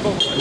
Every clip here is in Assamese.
Okay.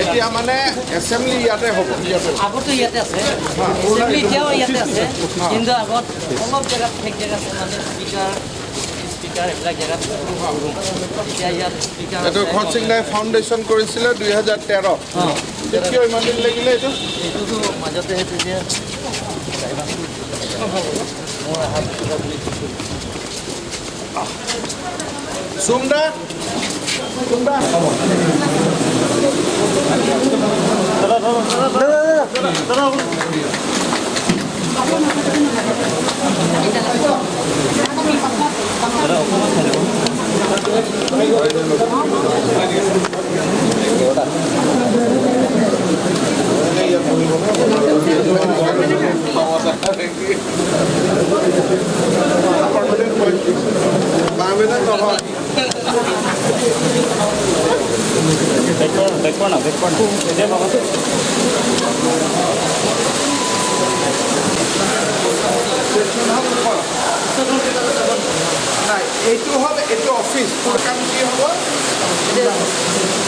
এতিয়া মানে এসেম্বলি ইয়াতে হ'ব আগতো ইয়াতে আছে এসেম্বলি এতিয়াও ইয়াতে আছে কিন্তু আগত অলপ জেগাত ঠেক জেগা আছে মানে স্পিকাৰ এইবিলাক জেগাত এতিয়া ইয়াত স্পিকাৰ এইটো খৰচিংদাই ফাউণ্ডেশ্যন কৰিছিলে 2013 কিয় ইমান দিন লাগিলে এইটোতো মাজতে সেইটো যে মোৰ হাত সুমদা এইটো হ'ল এইটো অফিচ কাম কি হ'ব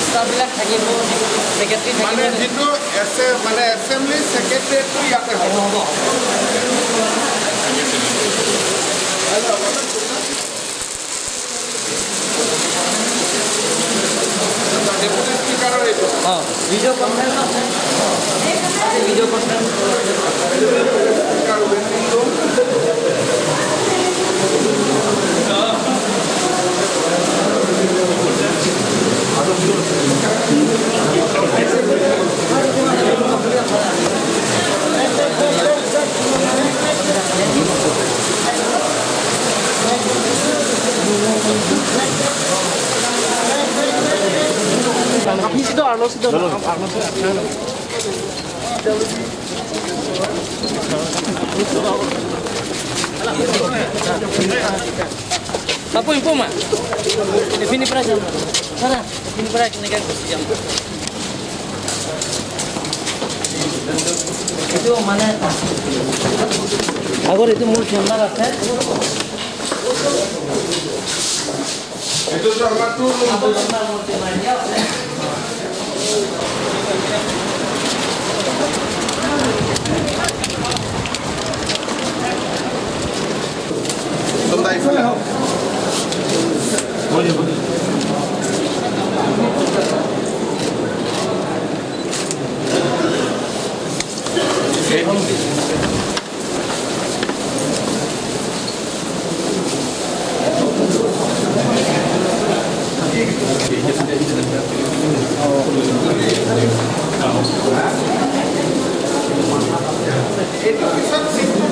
ষ্টাফবিলাক থাকিব ছেক্ৰেটাৰী মানে যিটো মানে এছেম্বলি ছেক্ৰেটাৰীটো ইয়াতে হ'ব ডেপুটি স্পীকাৰৰ এইটো ভিডিঅ' কনফাৰেন্স আছে ভিডিঅ' কনফাৰেন্স স্পীকাৰ ৱেটিং ৰুম আপনি শুধু আর্নো শুধু Apa info mak? Defini pernah jam. Sana, defini pernah kena kan jam. Itu mana? Agar itu mul chamber আছে. এইটো আমাৰটো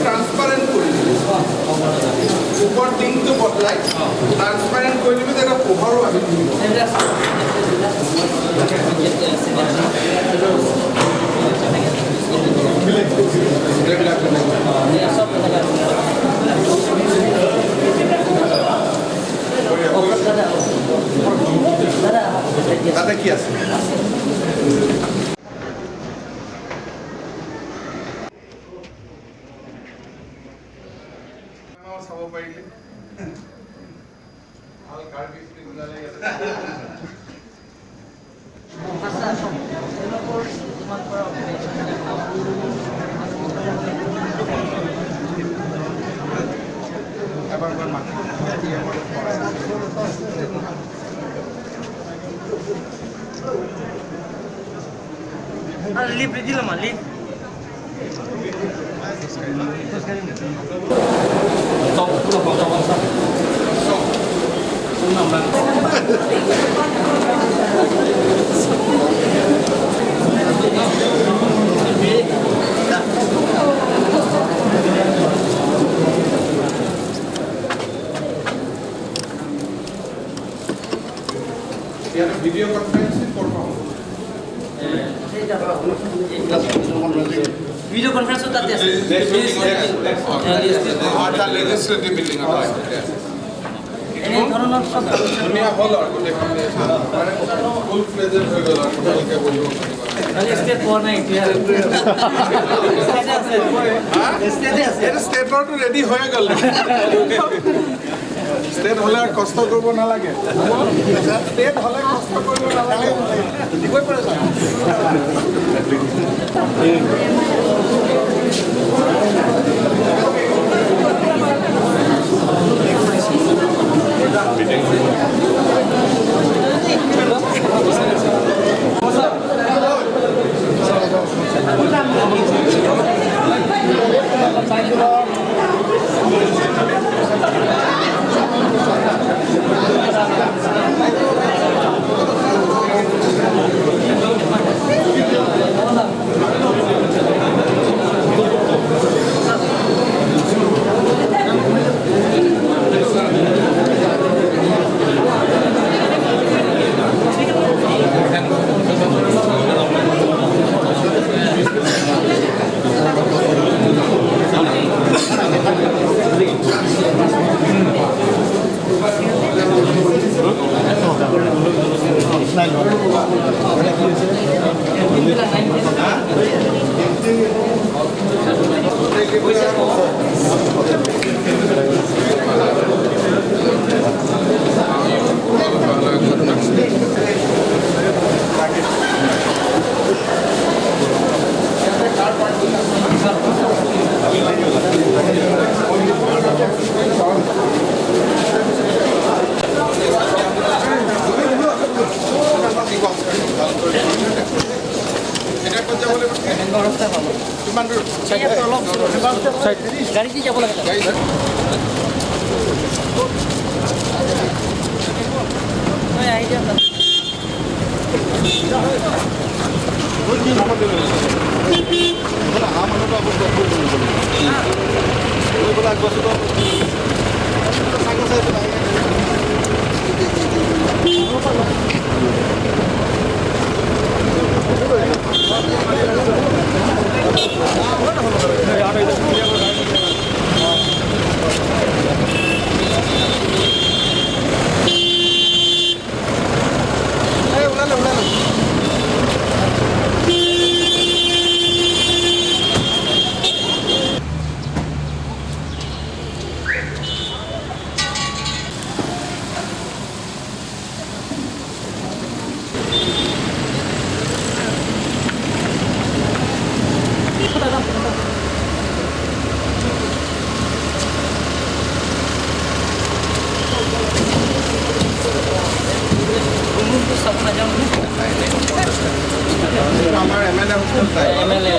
ট্ৰান্সপাৰেন্ট কৰে দিবি উপৰ টিংটো বদলাই ট্ৰান্সপাৰেন্ট কৰে দিবি তাতে কি আছে চাব পাৰিলে ভাল কাৰ্বি ওলালে এবাৰ মাতি লিপ দিলাম লিপ ভিডিও কনফাৰেন্সিং কৰবো ভিডিও কনফাৰেন্সও তাতে আছে লেজিসলেটিভ বিল্ডিং এনে ধৰণৰ সব ধুনীয়া হ'ল আৰু গোটেইখন মানে ফুল ফ্লেজেড হৈ গ'ল আৰু ভালকৈ বহিব পাৰিব ষ্টেট পোৱা নাই এতিয়া ষ্টেটৰটো ৰেডি হৈ গ'ল ষ্টেট হ'লে কষ্ট কৰিব নালাগে ষ্টেট হ'লে কষ্ট কৰিব নালাগে দিবই পাৰে গাড়ী দি যাব লাগে আহি যাম আমাৰ MLA হোষ্টেল MLA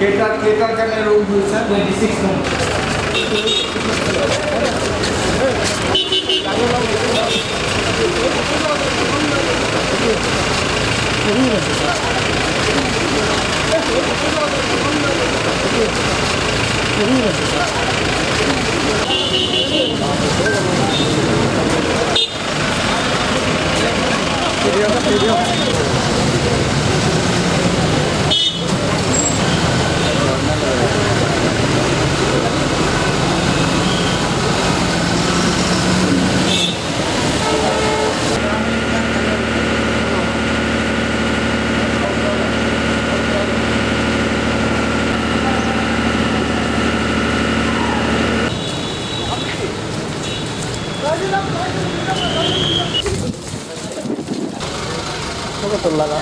কেইটাৰ কাৰণে ৰুম হৈছে 26 নম্বৰ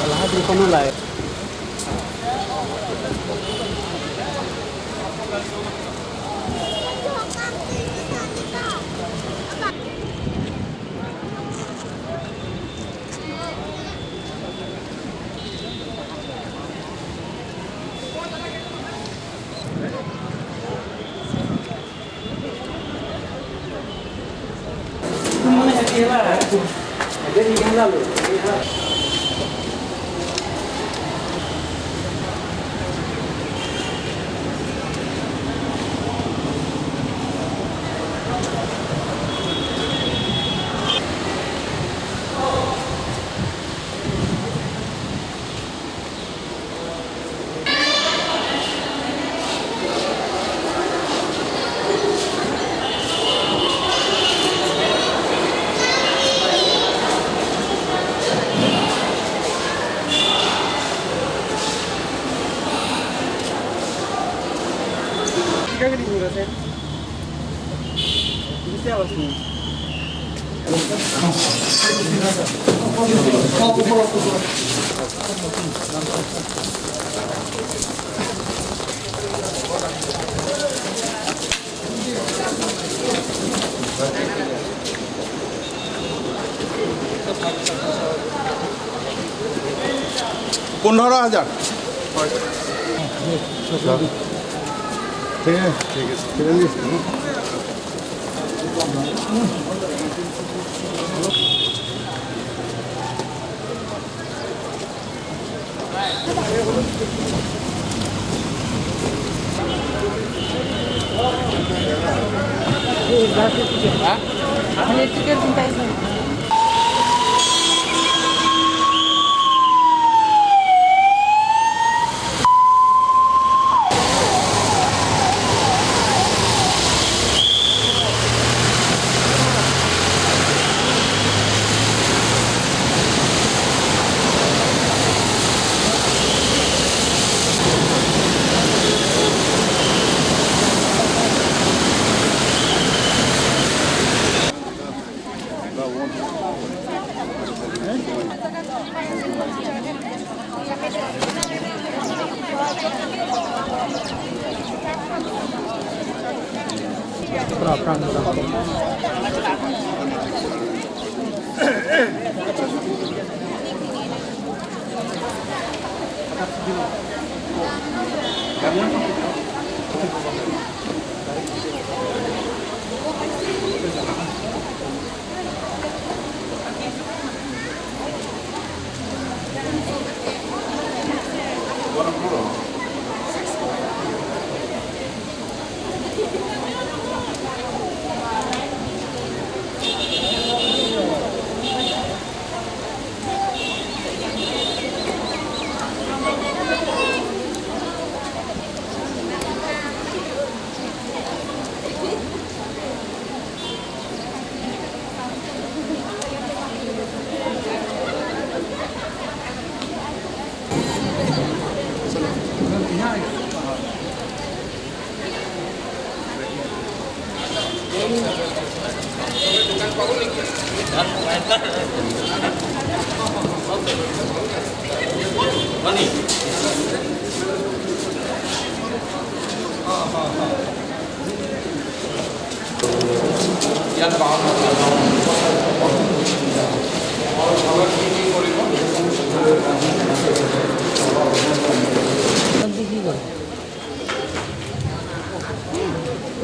lahat ng panulay. পনেরো হাজার ঠিক আছে ঠিক আছে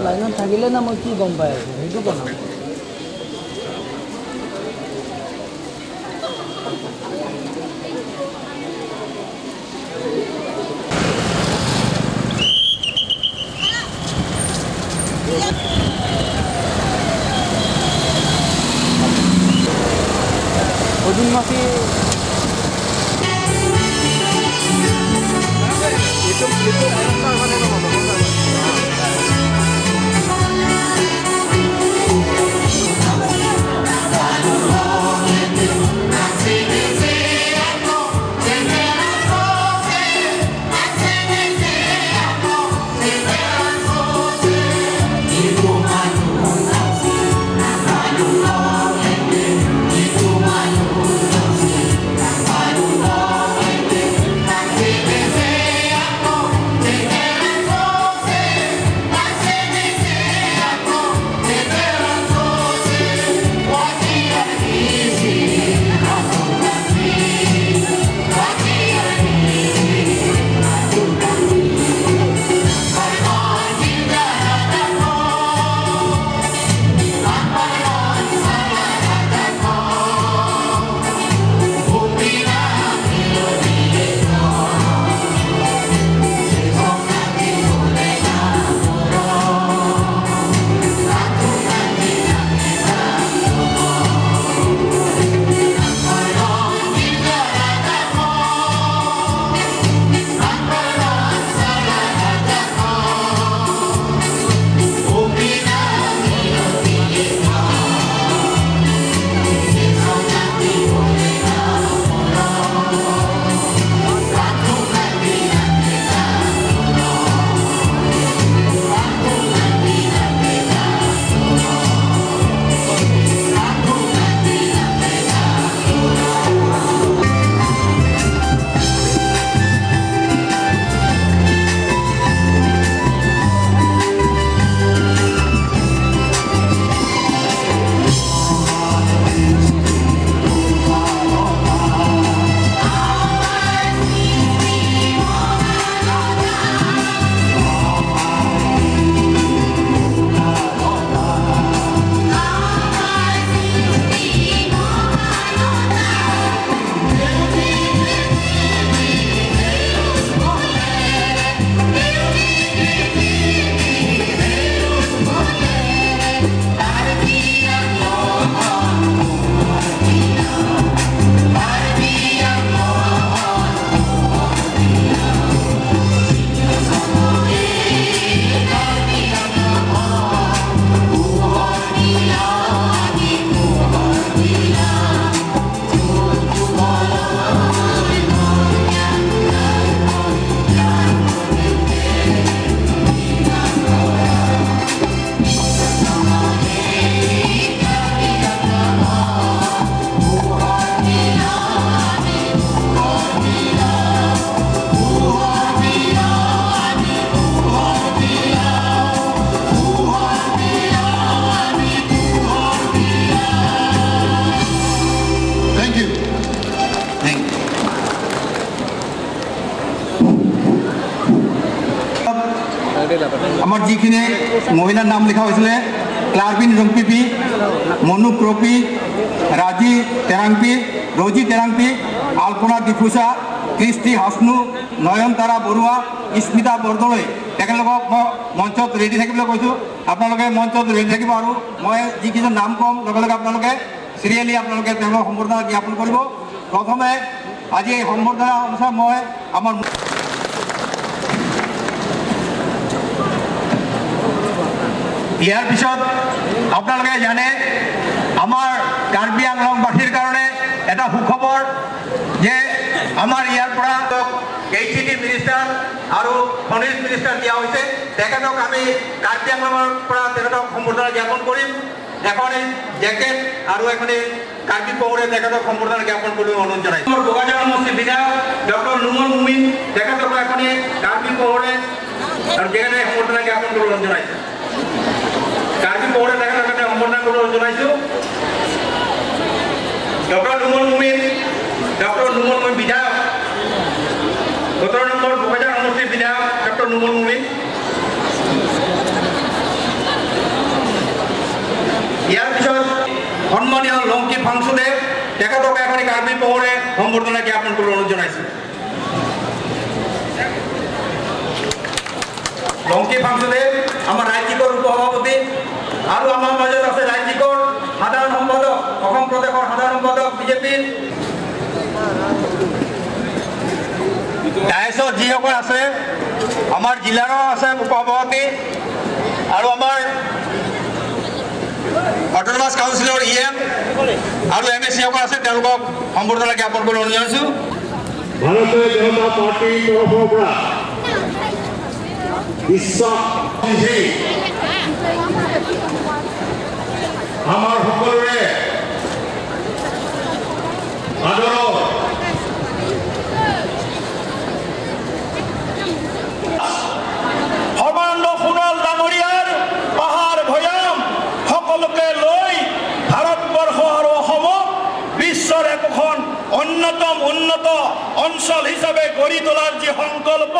লাইনত থাকিলে না মই কি গম পাই আছো সেইটো বনাম আমাৰ যিখিনি মহিলাৰ নাম লিখা হৈছিলে ক্লাৰবিন ৰংপিপি, মনু ক্ৰপি, ৰাজি টেৰাংপি, ৰজি টেৰাংপি, আলপনা ডিফুচা, কৃষ্টি হাসনু, নয়নতাৰা বৰুৱা, স্মিতা বৰদলৈ, তেখেতলোকক মই মঞ্চত ৰেডি থাকিবলৈ কৈছোঁ। আপোনালোকে মঞ্চত ৰেডি থাকিব আৰু মই যিকেইজন নাম ক'ম লগে লগে আপোনালোকে চিৰিয়েলি আপোনালোকে তেওঁলোকক সম্বৰ্ধনা জ্ঞাপন কৰিব। প্ৰথমে আজি এই সম্বৰ্ধনা অনুসাৰে মই আমাৰ ইয়াৰ পিছত আপোনালোকে জানে আমাৰ কাৰ্বি আংলংবাসীৰ কাৰণে এটা সুখবৰ যে আমাৰ ইয়াৰ পৰা ACT মিনিষ্টাৰ আৰু খনিজ মিনিষ্টাৰ দিয়া হৈছে। তেখেতক আমি কাৰ্বি আংলঙৰ পৰা তেখেতক সম্বৰ্ধনা জ্ঞাপন কৰিম। এখনি জেকেট আৰু এখনি কাৰ্বি পৌৰে তেখেতক সম্বৰ্ধনা জ্ঞাপন কৰিবলৈ অনুৰোধ জনাইছোঁ। বগাজৰ সমষ্টিৰ বিধায়ক ডক্টৰ নুমল মুমিন তেখেতক এখনি কাৰ্বি পৌৰে আৰু জেকেটে সম্বৰ্ধনা জ্ঞাপন কৰিবলৈ অনুৰোধ জনাইছোঁ। কাৰ্বি পৌৰে তেখেতক সম্বৰ্ধনা কৰিবলৈ অনুৰোধ জনাইছোঁ। ডক্টৰ নুমল মুমিন বিধায়ক 17 নম্বৰ বগাজৰ সমষ্টিৰ বিধায়ক ডক্টৰ নুমল মুমিন। ইয়াৰ পিছত সন্মানীয় লংকি ফাংচুদেৱ তেখেতক এখনি কাৰ্বি পৌৰে সম্বৰ্ধনা জ্ঞাপন কৰিবলৈ অনুৰোধ জনাইছোঁ। লংকি ফাংচুদেৱ আমাৰ ৰাজ্যিকৰ উপসভাপতি আৰু আমাৰ মাজত আছে ৰাজ্যিকৰ সাধাৰণ সম্পাদক, অসম প্ৰদেশৰ সাধাৰণ সম্পাদক বিজেপিৰ। ডাইছত যিসকল আছে আমাৰ জিলাৰো আছে উপসভাপতি আৰু আমাৰ অট'নমাছ কাউন্সিলৰ EM আৰু MSC সকল আছে, তেওঁলোকক সম্বৰ্ধনা জ্ঞাপন কৰিবলৈ অনুৰোধ জনাইছোঁ। ভাৰতীয় জনতা পাৰ্টিৰ তৰফৰ পৰা আমাৰ সকলোৰে আদৰৰ সৰ্বানন্দ সোণোৱাল ডাঙৰীয়াৰ পাহাৰ ভৈয়াম সকলোকে লৈ ভাৰতবৰ্ষ আৰু অসমক বিশ্বৰ একোখন অন্যতম উন্নত অঞ্চল হিচাপে গঢ়ি তোলাৰ যি সংকল্প,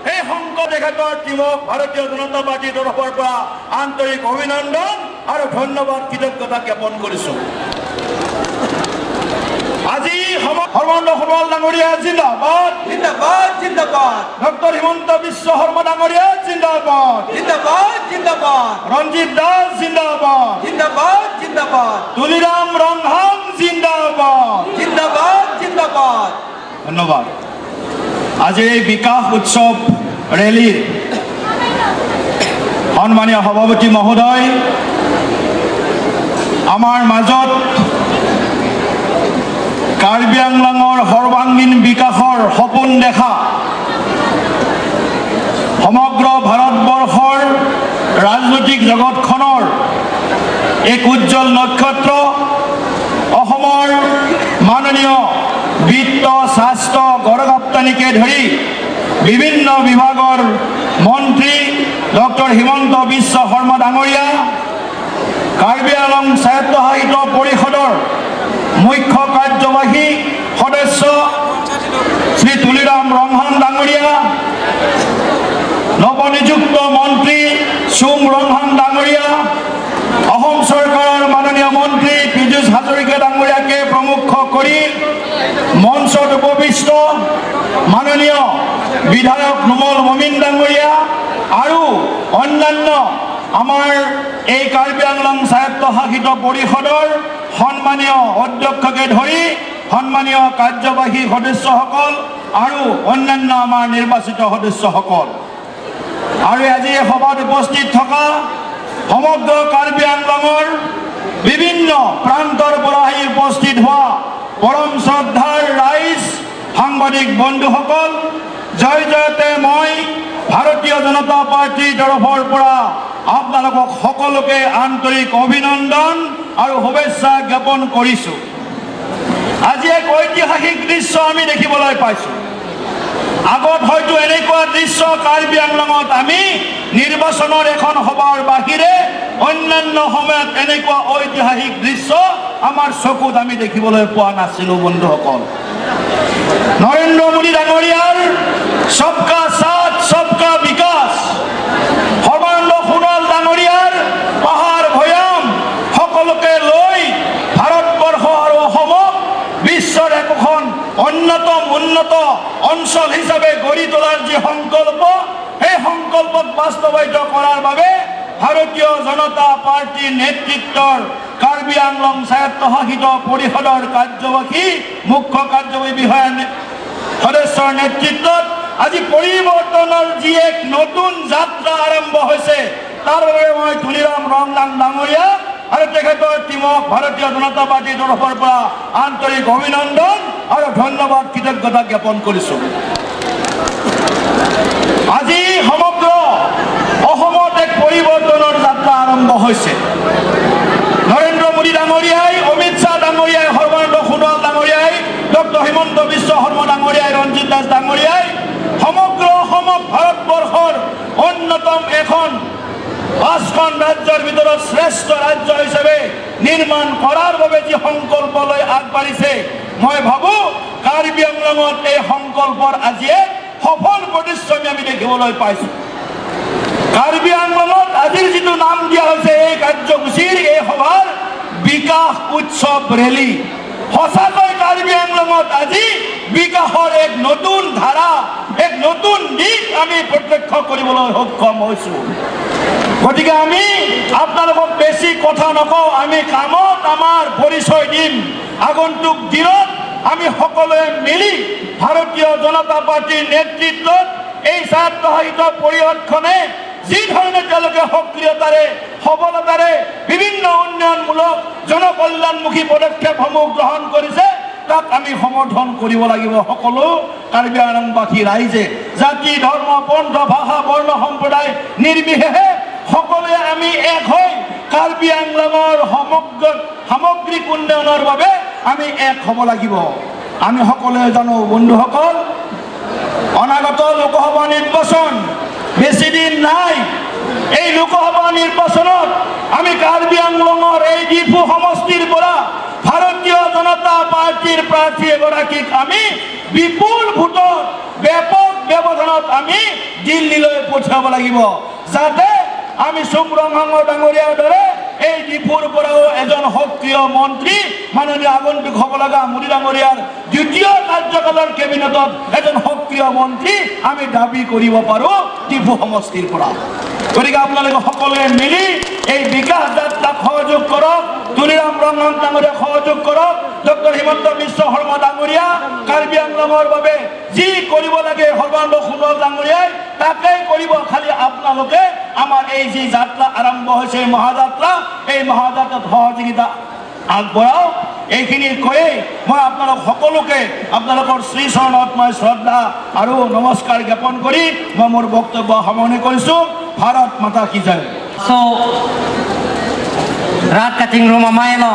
সেই সংকল্প তেখেতৰ টিমক ভাৰতীয় জনতা পাৰ্টীৰ তৰফৰ পৰা আন্তৰিক অভিনন্দন আৰু ধন্যবাদ, কৃতজ্ঞতা জ্ঞাপন কৰিছোঁ। আজি সৰ্বানন্দ সোণোৱাল ডাঙৰীয়া জিন্দাবাদ, জিন্দাবাদ জিন্দাবাদ, ডক্টৰ হিমন্ত বিশ্ব শৰ্মা ডাঙৰীয়া জিন্দাবাদ, জিন্দাবাদ জিন্দাবাদ, ৰঞ্জিত দাস জিন্দাবাদ, জিন্দাবাদ জিন্দাবাদ, তুলিৰাম ৰংহাং জিন্দাবাদ, জিন্দাবাদ জিন্দাবাদ। ধন্যবাদ। আজিৰ এই বিকাশ উৎসৱ ৰেলীৰ সন্মানীয় সভাপতি মহোদয়, আমাৰ মাজত কাৰ্বি আংলঙৰ সৰ্বাংগীন বিকাশৰ সপোন দেখা সমগ্ৰ ভাৰতবৰ্ষৰ ৰাজনৈতিক জগতখনৰ এক উজ্জ্বল নক্ষত্ৰ, অসমৰ মাননীয় বিত্ত, স্বাস্থ্য, গড়কাপ্তানিকে ধৰি বিভিন্ন বিভাগৰ মন্ত্ৰী ডক্টৰ হিমন্ত বিশ্ব শৰ্মা ডাঙৰীয়া, কাৰ্বি আংলং স্বায়ত্তশাসিত পৰিষদৰ মুখ্য কাৰ্যবাহী সদস্য শ্ৰী তুলিৰাম ৰংহাং ডাঙৰীয়া, নৱনিযুক্ত মন্ত্ৰী চুম ৰংহাং ডাঙৰীয়া, অসম চৰকাৰৰ মাননীয় মন্ত্ৰী পীযুষ হাজৰিকা ডাঙৰীয়াকে প্ৰমুখ কৰি মঞ্চত উপবিষ্ট মাননীয় বিধায়ক নুমল মুমিন ডাঙৰীয়া আৰু অন্যান্য আমাৰ এই কাৰ্বি আংলং স্বায়ত্তশাসিত পৰিষদৰ সন্মানীয় অধ্যক্ষকে ধৰি সন্মানীয় কাৰ্যবাহী সদস্যসকল আৰু অন্যান্য আমাৰ নিৰ্বাচিত সদস্যসকল আৰু আজি এই সভাত উপস্থিত থকা সমগ্ৰ কাৰ্বি আংলঙৰ বিভিন্ন প্ৰান্তৰ পৰা আহি উপস্থিত হোৱা পৰম শ্ৰদ্ধাৰ ৰাইজ, সাংবাদিক বন্ধুসকল, জয় জয়তে মই ভাৰতীয় জনতা পাৰ্টীৰ তৰফৰ পৰা আপোনালোকক সকলোকে আন্তৰিক অভিনন্দন আৰু শুভেচ্ছা জ্ঞাপন কৰিছোঁ। আজি এক ঐতিহাসিক দৃশ্য আমি দেখিবলৈ পাইছোঁ। আগত হয়তো এনেকুৱা দৃশ্য কাৰ্বি আংলঙত আমি নিৰ্বাচনৰ এখন সভাৰ বাহিৰে অন্যান্য সময়ত এনেকুৱা ঐতিহাসিক দৃশ্য আমাৰ চকুত আমি দেখিবলৈ পোৱা নাছিলোঁ। বন্ধুসকল, নৰেন্দ্ৰ মোদী ডাঙৰীয়াৰ অঞ্চল হিচাপে গঢ়ি তোলাৰ যি সংকল্প, সেই সংকল্পক বাস্তৱায়িত কৰাৰ বাবে ভাৰতীয় জনতা পাৰ্টীৰ নেতৃত্বৰ কাৰ্বি আংলং স্বায়ত্তশাসিত পৰিষদৰ কাৰ্যবাহী মুখ্য কাৰ্যবাহী বিষয়া সদস্যৰ নেতৃত্বত আজি পৰিৱৰ্তনৰ যি এক নতুন যাত্ৰা আৰম্ভ হৈছে, তাৰ বাবে মই ধুনীৰাম ৰংলাং ডাঙৰীয়া আৰু তেখেতৰ টিমক ভাৰতীয় জনতা পাৰ্টীৰ তৰফৰ পৰা আন্তৰিক অভিনন্দন আৰু ধন্যবাদ কৃতজ্ঞতা জ্ঞাপন কৰিছোঁ। আজি সমগ্ৰ অসমত এক পৰিৱৰ্তনৰ যাত্ৰা আৰম্ভ হৈছে। নৰেন্দ্ৰ মোদী ডাঙৰীয়াই, অমিত শ্বাহ ডাঙৰীয়াই, সৰ্বানন্দ সোণোৱাল ডাঙৰীয়াই, ডক্টৰ হিমন্ত বিশ্ব শৰ্মা ডাঙৰীয়াই, ৰঞ্জিত দাস ডাঙৰীয়াই সমগ্ৰ অসমক ভাৰতবৰ্ষৰ অন্যতম এখন 5খন ৰাজ্যৰ ভিতৰত শ্ৰেষ্ঠ ৰাজ্য হিচাপে নিৰ্মাণ কৰাৰ বাবে যি সংকল্প লৈ আগবাঢ়িছে, মই ভাবোঁ কাৰ্বি আংলঙত এই সংকল্পৰ আজি এক সফল প্ৰতিশ্ৰুতি আমি দেখিবলৈ পাইছোঁ। কাৰ্বি আংলঙত আজিৰ যিটো নাম দিয়া হৈছে এই কাৰ্যসূচীৰ, এই সভাৰ বিকাশ উৎসৱ ৰেলী, সঁচাকৈ কাৰ্বি আংলঙত আজি বিকাশৰ এক নতুন ধাৰা, এক নতুন দিশ আমি প্ৰত্যক্ষ কৰিবলৈ সক্ষম হৈছোঁ। গতিকে আমি আপোনালোকক বেছি কথা নকওঁ, আমি কামত আমাৰ পৰিচয় দিম। আগন্তুক দিনত আমি সকলোৱে মিলি ভাৰতীয় জনতা পাৰ্টীৰ নেতৃত্বত এই স্বায়ত্তশাসিত পৰিষদখনে যি ধৰণে তেওঁলোকে সক্ৰিয়তাৰে সবলতাৰে বিভিন্ন উন্নয়নমূলক জনকল্যাণমুখী পদক্ষেপসমূহ গ্ৰহণ কৰিছে, তাক আমি সমৰ্থন কৰিব লাগিব। সকলো কাৰ্বি আংলংবাসী ৰাইজে জাতি, ধৰ্ম, পন্থ, ভাষা, বৰ্ণ, সম্প্ৰদায় নিৰ্বিশেষে সকলোৱে আমি এক হৈ কাৰ্বি আংলঙৰ সামগ্ৰিক উন্নয়নৰ বাবে আমি এক হ'ব লাগিব। আমি সকলোৱে জানো বন্ধুসকল, অনাগত লোকসভা নিৰ্বাচন বেছি দিন নাই। এই লোকসভা নিৰ্বাচনত আমি কাৰ্বি আংলঙৰ এই ডিফু সমষ্টিৰ পৰা ভাৰতীয় জনতা পাৰ্টীৰ প্ৰাৰ্থী এগৰাকীক আমি বিপুল ভোটত ব্যাপক ব্যৱধানত আমি দিল্লীলৈ পঠিয়াব লাগিব, যাতে আমি সুব্ৰমণ্যম ডাঙৰীয়াৰ দৰে এই ডিফুৰ পৰাও এজন সক্ৰিয় মন্ত্ৰী, মাননীয় আগন্তুক হ'ব লগা মোদী ডাঙৰীয়াৰ দ্বিতীয় কাৰ্যকালৰ কেবিনেটত এজন সক্ৰিয় মন্ত্ৰী আমি দাবী কৰিব পাৰোঁ ডিফু সমষ্টিৰ পৰা। গতিকে আপোনালোকে সকলোৱে মিলি এই বিকাশ যাত্ৰাক সহযোগ কৰক, ধুনীৰাম ৰংলাং ডাঙৰীয়াক সহযোগ কৰক, ডক্টৰ হিমন্ত বিশ্ব শৰ্মা ডাঙৰীয়া কাৰ্বি আংলঙৰ বাবে যি কৰিব লাগে সৰ্বানন্দ সোণোৱাল ডাঙৰীয়াই তাকেই কৰিব। খালি আপোনালোকে আমাৰ এই যি যাত্ৰা আৰম্ভ হৈছে মহাযাত্ৰা, এই মহাযাত্ৰাত সহযোগিতা আগবঢ়াওক। এইখিনি কৈয়ে মই আপোনালোক সকলোকে আপোনালোকৰ শ্ৰীচৰণত মই শ্ৰদ্ধা আৰু নমস্কাৰ জ্ঞাপন কৰি মই মোৰ বক্তব্য সামৰণি কৰিছোঁ। ভাৰত মাতা কি জয়। So, Rat Kating Rumah Mailo,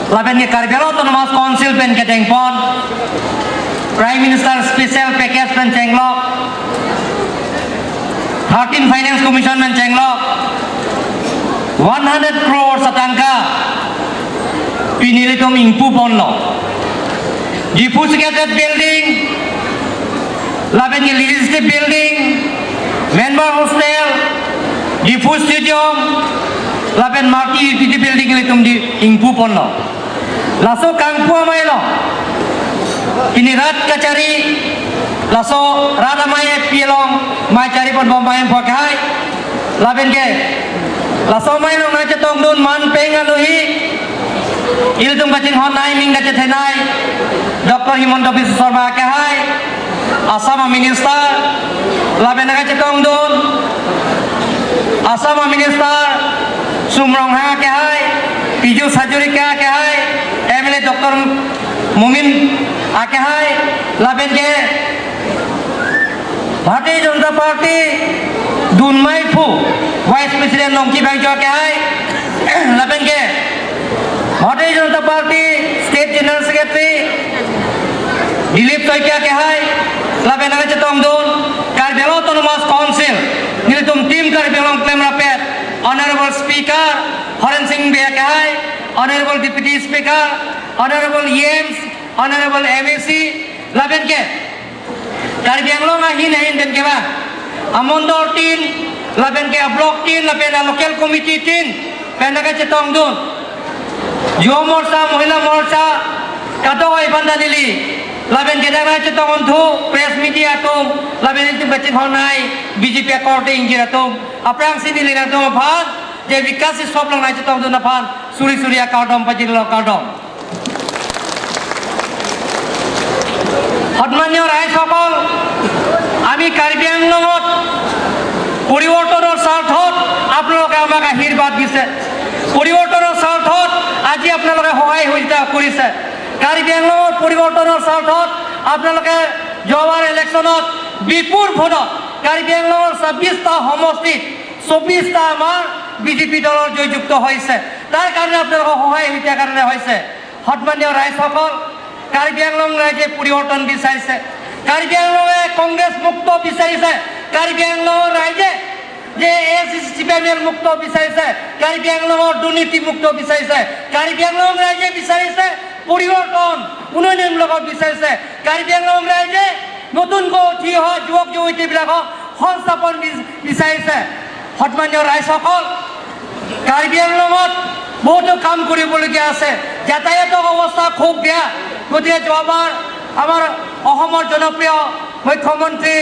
Laben ke Karbi Autonomous Council pen Keteng Pon, Prime Minister Special Package pen Chenglok, 13 Finance Commission pen Chenglok, 100 crore satangka, pinilitom ingpu ponlo, Difu Secretariat Building, Laben ke Legislative Building, Member Hostel, Difu Stadium, Laben Marti Utility Building litum di ingpu ponlo. Laso kangpu amailo. Kini rat kacari, laso rada maye pielong, mai cari pon bombayang pakai. Laben ke, laso mailo ngaca tongdun man pengaluhi. Iltum kacing honai ming kaca tenai. Dr. Himanta Biswa Sarma kahai. Asama Minister, Laben ngaca tongdun. Asama Minister Sumrong Ha ke hai, Pijus Hajurika ke hai, MLA Dr. Mumin ke hai, Laben ke Bharatiya Janata Party Dunmai Phu Vice President Nongki Bangjo ke hai, Laben ke Bharatiya Janata Party State General Secretary Dilip Toikia ke hai, Laben ngaca tongdun Karbi Anglong Autonomous Council nilitum tim Karbi Anglong Claim Rapet, Honorable Speaker Haran Singh Behakahai, Honorable Deputy Speaker, Honorable Yems, Honorable MAC, Laben ke Karbi Anglong ahin den ke ba, Amondor tin, Laben ke Block tin, Laben Local Committee tin, Pendaga Cetong dun, Yuva Morcha, Mohila Morcha, Katawai Bandadili, laben gedang na chito ontu press media tum laben itu baca honai BJP korte injira tum aprang sini lina tum phan je vikasi sob lang na chito ontu na phan suri suriya kaudom pajilo kaudom হটমানীয় ৰাইজসকল আমি কাৰ্বি আংলঙত পৰিৱৰ্তনৰ স্বাৰ্থত আপোনালোকে আমাক আশীৰ্বাদ দিছে পৰিৱৰ্তনৰ স্বাৰ্থত আজি আপোনালোকে সহায় সহযোগিতা কৰিছে কাৰ্বি আংলঙত পৰিৱৰ্তনৰ স্বাৰ্থত আপোনালোকে যোৱাবাৰ ইলেকশ্যনত বিপুল ভোটত কাৰ্বি আংলঙৰ 26টা সমষ্টিত 24টা আমাৰ বিজেপি দলৰ জয়যুক্ত হৈছে তাৰ কাৰণে আপোনালোকৰ সহায় সহযোগিতাৰ কাৰণে হৈছে হটমানীয় ৰাইজসকল কাৰ্বি আংলং ৰাইজে পৰিৱৰ্তন বিচাৰিছে কাৰ্বি আংলঙে কংগ্ৰেছ মুক্ত বিচাৰিছে কাৰ্বি আংলঙৰ ৰাইজে যে এছিপিএম মুক্ত বিচাৰিছে কাৰ্বি আংলঙৰ দুৰ্নীতি মুক্ত বিচাৰিছে কাৰ্বি আংলং ৰাইজে বিচাৰিছে পৰিৱৰ্তন উন্নয়নমূলক বিচাৰিছে কাৰ্বি আংলং ৰাইজে নতুনকৈ উঠি অহা যুৱক যুৱতীবিলাকক সংস্থাপন বিচাৰিছে সন্মানীয় ৰাইজসকল কাৰ্বি আংলঙত বহুতো কাম কৰিবলগীয়া আছে যাতায়াতৰ অৱস্থা খুব বেয়া গতিকে যোৱাবাৰ আমাৰ অসমৰ জনপ্ৰিয় মুখ্যমন্ত্ৰী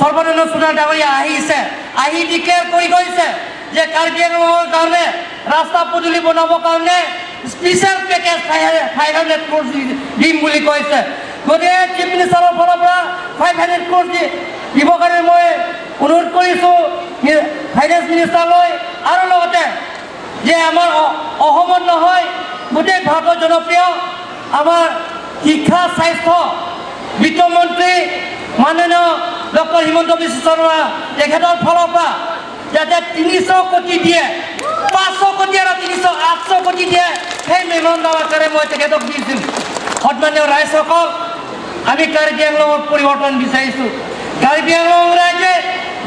সৰ্বানন্দ সোণোৱাল ডাঙৰীয়া আহিছে আহি ডিক্লেয়াৰ কৰি গৈছে যে কাৰ্বি আংলঙৰ কাৰণে ৰাস্তা পদূলি বনাবৰ কাৰণে স্পেচিয়েল পেকেজ 500 crore দিম বুলি কৈছে গতিকে চিফ মিনিষ্টাৰৰ ফালৰ পৰা 500 crore দিবৰ কাৰণে মই অনুৰোধ কৰিছোঁ ফাইনেন্স মিনিষ্টাৰলৈ আৰু লগতে যে আমাৰ অসমত নহয় গোটেই ভাৰতৰ জনপ্ৰিয় আমাৰ শিক্ষা স্বাস্থ্য বিত্তমন্ত্ৰী মাননীয় ডক্টৰ হিমন্ত বিশ্ব শৰ্মা তেখেতৰ ফালৰ পৰা যাতে 300 কোটি দিয়ে 500 কোটি আৰু 800 কোটি দিয়ে সেই মেমৰেণ্ডাম আকাৰে মই তেখেতক দিছোঁ সন্মানীয় ৰাইজসকল আমি কাৰ্বি আংলঙৰ পৰিৱৰ্তন বিচাৰিছোঁ কাৰ্বি আংলং ৰাইজে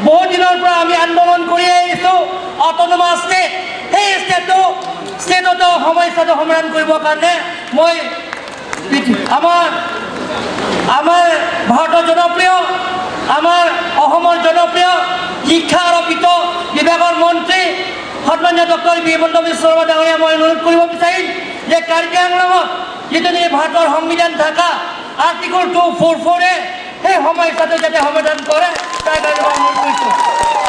বহু দিনৰ পৰা আমি আন্দোলন কৰি আহিছোঁ অট'নমাছ ষ্টেট সেই ষ্টেটতো সমস্যাটো সমাধান কৰিবৰ কাৰণে মই আমাৰ ভাৰতৰ জনপ্ৰিয় আমাৰ অসমৰ জনপ্ৰিয় শিক্ষা আৰু বিত্ত বিভাগৰ মন্ত্ৰী সন্মানীয় ডক্টৰ হিমন্ত বিশ্ব শৰ্মা ডাঙৰীয়া মই অনুৰোধ কৰিব বিচাৰিম যে কাৰ্বি আংলঙত যিটো নেকি ভাৰতৰ সংবিধান থকা আৰ্টিকল 244 সেই সমস্যাটো যাতে সমাধান কৰে তাৰ কাৰণে মই অনুৰোধ কৰিছোঁ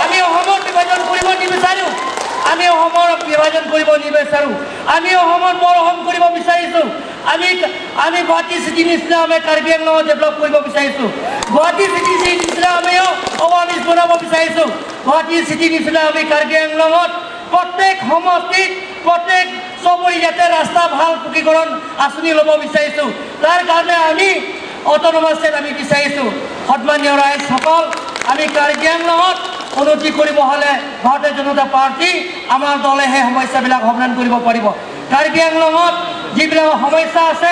আমি অসমৰ বিভাজন কৰিব নিবিচাৰোঁ আমি অসমৰ বিভাজন কৰিব নিবিচাৰোঁ আমি অসমৰ বৰ অসম কৰিব বিচাৰিছোঁ আমি গুৱাহাটী চিটি নিচিনা আমি কাৰ্বি আংলঙত ডেভেলপ কৰিব বিচাৰিছোঁ গুৱাহাটী চিটি নিচিনা আমিও অভাৰব্ৰিজ বনাব বিচাৰিছোঁ গুৱাহাটী চিটি নিচিনা আমি কাৰ্বি আংলঙত প্ৰত্যেক সমষ্টিত প্ৰত্যেক চবৰি যাতে ৰাস্তা ভাল পকীকৰণ আঁচনি ল'ব বিচাৰিছোঁ তাৰ কাৰণে আমি অট'নমাছ ষ্টেট আমি বিচাৰিছোঁ সন্মানীয় ৰাইজসকল আমি কাৰ্বি আংলঙত উন্নতি কৰিব হ'লে ভাৰতীয় জনতা পাৰ্টি আমাৰ দলে সেই সমস্যাবিলাক সমাধান কৰিব পাৰিব কাৰ্বি আংলঙত যিবিলাক সমস্যা আছে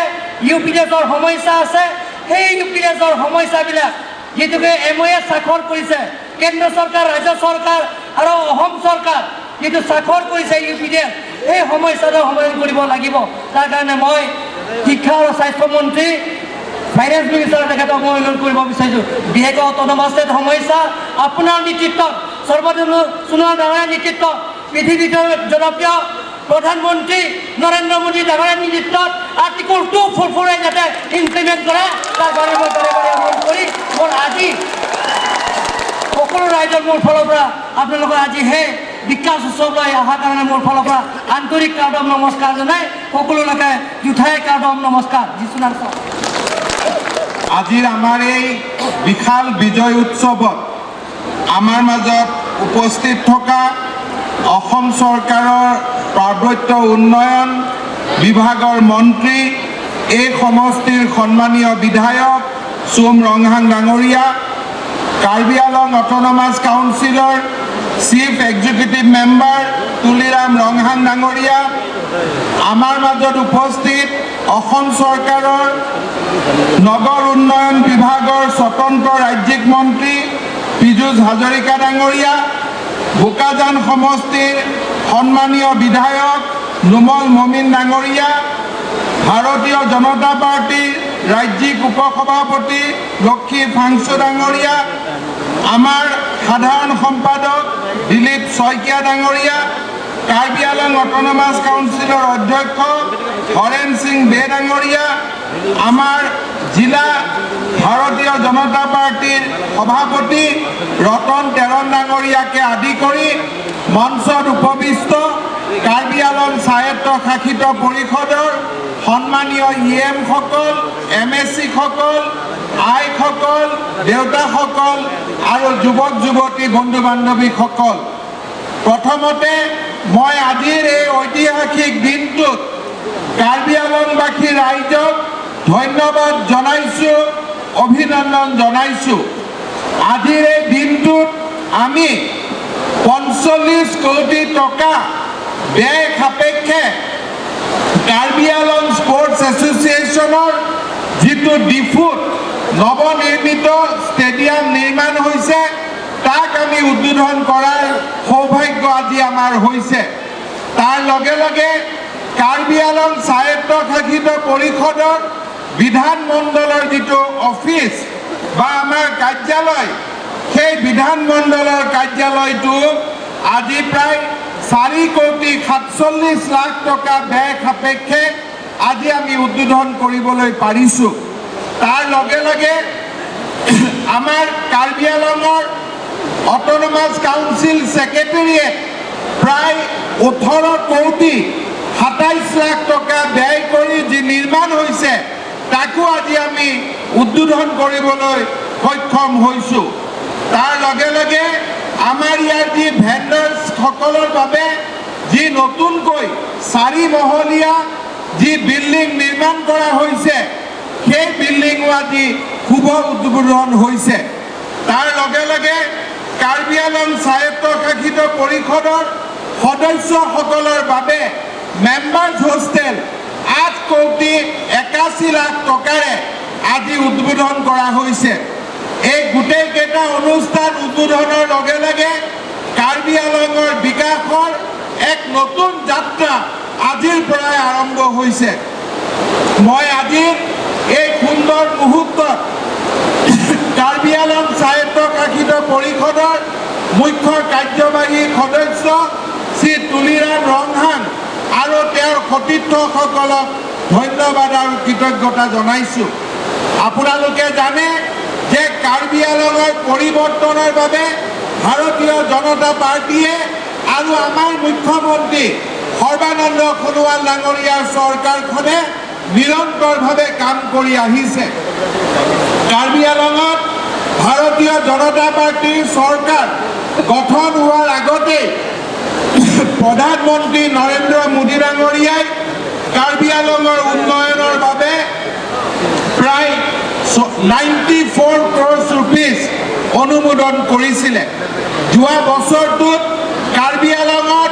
ইউপিডিএছৰ সমস্যা আছে সেই ইউপিডিএছৰ সমস্যাবিলাক যিটোকে MOA স্বাক্ষৰ কৰিছে কেন্দ্ৰ চৰকাৰ ৰাজ্য চৰকাৰ আৰু অসম চৰকাৰ যিটো স্বাক্ষৰ কৰিছে ইউপিডিএছ সেই সমস্যাটো সমাধান কৰিব লাগিব তাৰ কাৰণে মই শিক্ষা আৰু স্বাস্থ্য মন্ত্ৰী ফাইনেন্স মিনিষ্টাৰ তেখেতক মই অনুৰোধ কৰিব বিচাৰিছোঁ বিশেষকৈ অট'নমাছ ষ্টেট সমস্যা আপোনাৰ নেতৃত্বত সৰ্বানন্দ সোণোৱাল ডাঙৰীয়াৰ নেতৃত্বত পৃথিৱীৰ জনপ্ৰিয় প্ৰধানমন্ত্ৰী নৰেন্দ্ৰ মোদী ডাঙৰীয়াৰ নেতৃত্বত আৰ্টিকল 244 যাতে ইমপ্লিমেণ্ট কৰে তাৰ কাৰণে মই বাৰে বাৰে অনুৰোধ কৰি মোৰ আজি সকলো ৰাইজৰ মোৰ ফালৰ পৰা আপোনালোকৰ আজি সেই বিকাশ উৎসৱলৈ অহাৰ কাৰণে মোৰ ফালৰ পৰা আন্তৰিক কাৰ্ডম নমস্কাৰ জনাই সকলোলৈকে জুঠাই কাৰ্ডম নমস্কাৰ যিচুনাৰ আজিৰ আমাৰ এই বিশাল বিজয় উৎসৱত আমাৰ মাজত উপস্থিত থকা অসম চৰকাৰৰ পাৰ্বত্য উন্নয়ন বিভাগৰ মন্ত্ৰী এই সমষ্টিৰ সন্মানীয় বিধায়ক চুম ৰংহাং ডাঙৰীয়া কাৰ্বি আংলং অট'নমাছ কাউন্সিলৰ chief executive member Tuliram Ronghang ডাঙৰীয়া আমাৰ মাজত উপস্থিত অসম চৰকাৰৰ নগৰ উন্নয়ন বিভাগৰ স্বতন্ত্ৰ ৰাজ্যিক মন্ত্ৰী পীযুষ হাজৰিকা ডাঙৰীয়া বোকাজান সমষ্টিৰ সন্মানীয় বিধায়ক নুমল মমিন ডাঙৰীয়া ভাৰতীয় জনতা পাৰ্টিৰ ৰাজ্যিক উপসভাপতি লক্ষী ফাংচু ডাঙৰীয়া আমাৰ সাধাৰণ সম্পাদক দিলীপ শইকীয়া ডাঙৰীয়া কাৰ্বি আংলং অট'নমাছ কাউন্সিলৰ অধ্যক্ষ হৰেণ সিং বে ডাঙৰীয়া আমাৰ জিলা ভাৰতীয় জনতা পাৰ্টিৰ সভাপতি ৰতন তেৰণ ডাঙৰীয়াকে আদি কৰি মঞ্চত উপবিষ্ট কাৰ্বি আংলং স্বায়ত্ত শাসিত পৰিষদৰ সন্মানীয় ইএমসকল, MSC-সকল, আইসকল, দেউতাসকল আৰু যুৱক যুৱতী বন্ধু বান্ধৱীসকল, প্ৰথমতে মই আজিৰ এই ঐতিহাসিক দিনটোত কাৰ্বি আংলংবাসী ৰাইজক ধন্যবাদ জনাইছোঁ, অভিনন্দন জনাইছোঁ। আজিৰ এই দিনটোত আমি 45 কোটি টকা ব্যয় সাপেক্ষে কাৰ্বি আংলং স্পৰ্টছ এছ'চিয়েশ্যনৰ যিটো ডিফুত নৱনিৰ্মিত ষ্টেডিয়াম নিৰ্মাণ হৈছে তাক আমি উদ্বোধন কৰাৰ সৌভাগ্য আজি আমাৰ হৈছে। তাৰ লগে লগে কাৰ্বি আংলং স্বায়ত্ত শাসিত পৰিষদৰ বিধানমণ্ডলৰ যিটো অফিচ বা আমাৰ কাৰ্যালয়, সেই বিধানমণ্ডলৰ কাৰ্যালয়টো আজি প্ৰায় 4 কোটি 47 লাখ টকা ব্যয় সাপেক্ষে আজি আমি উদ্বোধন কৰিবলৈ পাৰিছোঁ। তাৰ লগে লগে আমাৰ কাৰ্বি আংলঙৰ অট'নমাছ কাউন্সিল ছেক্ৰেটেৰিয়েট প্ৰায় 18 কোটি 27 লাখ টকা ব্যয় কৰি যি নিৰ্মাণ হৈছে তাকো আজি আমি উদ্বোধন কৰিবলৈ সক্ষম হৈছোঁ। তাৰ লগে লগে আমাৰ ইয়াৰ যি ভেণ্ডাৰ্ছসকলৰ বাবে যি নতুনকৈ 4 মহলীয়া যি বিল্ডিং নিৰ্মাণ কৰা হৈছে সেই বিল্ডিঙো আজি শুভ উদ্বোধন হৈছে। তাৰ লগে লগে কাৰ্বি আংলং স্বায়ত্ত শাসিত পৰিষদৰ সদস্যসকলৰ বাবে মেম্বাৰ্ছ হোষ্টেল 8 কোটি 81 লাখ টকাৰে আজি উদ্বোধন কৰা হৈছে। এই গোটেইকেইটা অনুষ্ঠান উদ্বোধনৰ লগে লগে কাৰ্বি আংলঙৰ বিকাশৰ এক নতুন যাত্ৰা আজিৰ পৰাই আৰম্ভ হৈছে। মই আজি এই সুন্দৰ মুহূৰ্তত কাৰ্বি আংলং স্বায়ত্ত শাসিত পৰিষদৰ মুখ্য কাৰ্যবাহী সদস্য শ্ৰী তুলিৰাম ৰংহাং আৰু তেওঁৰ সতীৰ্থসকলক ধন্যবাদ আৰু কৃতজ্ঞতা জনাইছোঁ। আপোনালোকে জানে যে কাৰ্বি আংলঙৰ পৰিৱৰ্তনৰ বাবে ভাৰতীয় জনতা পাৰ্টীয়ে আৰু আমাৰ মুখ্যমন্ত্ৰী সৰ্বানন্দ সোণোৱাল ডাঙৰীয়াৰ চৰকাৰখনে নিৰন্তৰভাৱে কাম কৰি আহিছে। কাৰ্বি আংলঙত ভাৰতীয় জনতা পাৰ্টীৰ চৰকাৰ গঠন হোৱাৰ আগতেই প্ৰধানমন্ত্ৰী নৰেন্দ্ৰ মোদী ডাঙৰীয়াই কাৰ্বি আংলঙৰ উন্নয়নৰ বাবে প্ৰায় 94 crores rupees অনুমোদন কৰিছিলে। যোৱা বছৰটোত কাৰ্বি আংলঙত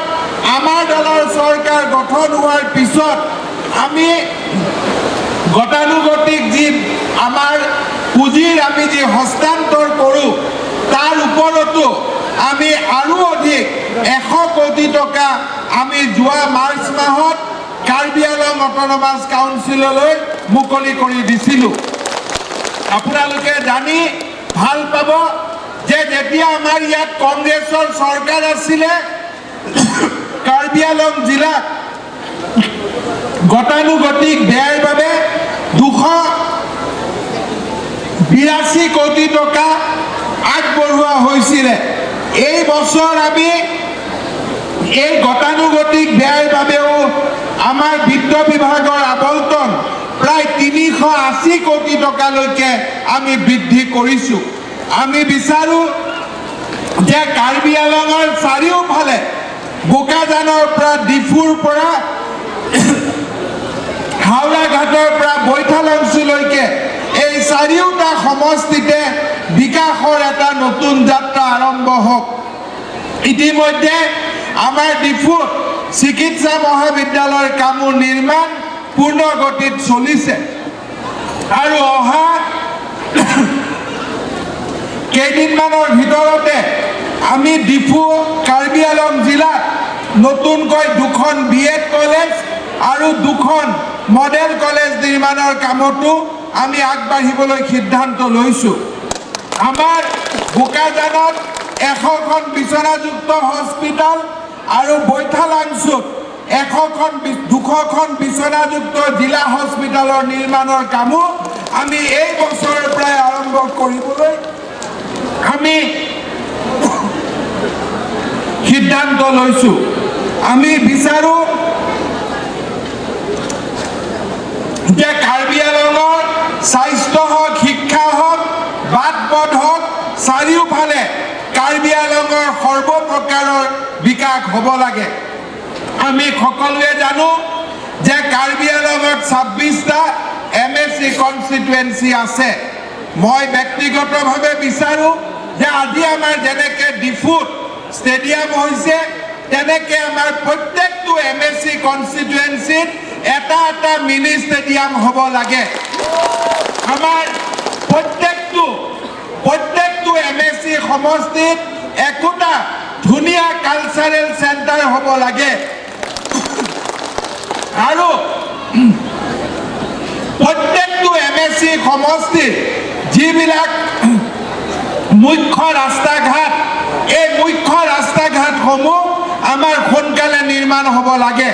আমাৰ দলৰ চৰকাৰ গঠন হোৱাৰ পিছত আমি গতানুগতিক যি আমাৰ পুঁজিৰ আমি যি হস্তান্তৰ কৰোঁ তাৰ ওপৰতো আমি আৰু অধিক 100 কোটি টকা আমি যোৱা মাৰ্চ মাহত কাৰ্বি আংলং অট'নমাছ কাউন্সিললৈ মুকলি কৰি দিছিলোঁ। আপোনালোকে জানি ভাল পাব যে যেতিয়া আমাৰ ইয়াত কংগ্ৰেছৰ চৰকাৰ আছিলে কাৰ্বি আংলং জিলাত গতানুগতিক ব্যয়ৰ বাবে 282 কোটি টকা আগবঢ়োৱা হৈছিলে। এই বছৰ আমি এই গতানুগতিক ব্যয়ৰ বাবেও আমাৰ বিত্ত বিভাগৰ আবণ্টন প্ৰায় 380 কোটি টকালৈকে আমি বৃদ্ধি কৰিছোঁ। আমি বিচাৰোঁ যে কাৰ্বি আংলঙৰ চাৰিওফালে বোকাজানৰ পৰা ডিফুৰ পৰা হাওৰা ঘাটৰ পৰা বৈঠালংচুলৈকে এই চাৰিওটা সমষ্টিতে বিকাশৰ এটা নতুন যাত্ৰা আৰম্ভ হওক। ইতিমধ্যে আমাৰ ডিফুত চিকিৎসা মহাবিদ্যালয়ৰ কামো নিৰ্মাণ পূৰ্ণ গতিত চলিছে আৰু অহা কেইদিনমানৰ ভিতৰতে আমি ডিফু কাৰ্বি আংলং জিলাত নতুনকৈ 2খন BEd কলেজ আৰু 2খন মডেল কলেজ নিৰ্মাণৰ কামতো আমি আগবাঢ়িবলৈ সিদ্ধান্ত লৈছোঁ। আমাৰ বোকাজানত 100খন বিচনাযুক্ত হস্পিটাল আৰু বৈঠালাংচুত 200খন বিচনাযুক্ত জিলা হস্পিটালৰ নিৰ্মাণৰ কামো আমি এই বছৰৰ পৰাই আৰম্ভ কৰিবলৈ আমি সিদ্ধান্ত লৈছো। আমি বিচাৰো যে কাৰ্বি আংলঙৰ স্বাস্থ্য হওক, শিক্ষা হওক, বাট পথ হওক, চাৰিওফালে কাৰ্বি আংলঙৰ সৰ্বপ্ৰকাৰৰ বিকাশ হ'ব লাগে। আমি সকলোৱে জানো যে কাৰ্বি আংলঙত 26টা MSC কনষ্টিটুৱেঞ্চি আছে। মই ব্যক্তিগতভাৱে বিচাৰো যে আজি আমাৰ যেনেকৈ ডিফুত ষ্টেডিয়াম হৈছে, তেনেকৈ আমাৰ প্ৰত্যেকটো MSC কনষ্টিটুৱেঞ্চিত এটা এটা মিনি ষ্টেডিয়াম হ'ব লাগে। আমাৰ প্ৰত্যেকটো MSC সমষ্টিত একোটা ধুনীয়া কালচাৰেল চেণ্টাৰ হ'ব লাগে আৰু প্ৰত্যেকটো MSC সমষ্টিত যিবিলাক মুখ্য ৰাস্তা ঘাট, এই মুখ্য ৰাস্তা ঘাটসমূহ আমাৰ সোনকালে নিৰ্মাণ হ'ব লাগে।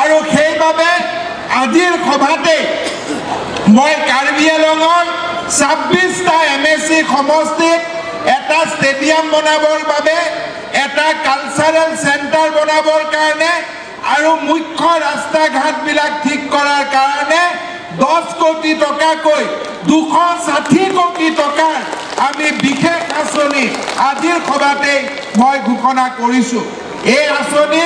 আৰু সেইবাবে আজিৰ সভাতে মই কাৰ্বি আংলঙৰ 26টা MSC সমষ্টিত এটা ষ্টেডিয়াম বনাবৰ বাবে, এটা কালচাৰেল চেণ্টাৰ বনাবৰ কাৰণে আৰু মুখ্য ৰাস্তা ঘাটবিলাক ঠিক কৰাৰ কাৰণে 10 কোটি টকাকৈ 260 কোটি টকাৰ আমি বিশেষ আঁচনি আজিৰ সভাতে মই ঘোষণা কৰিছোঁ। এই আঁচনি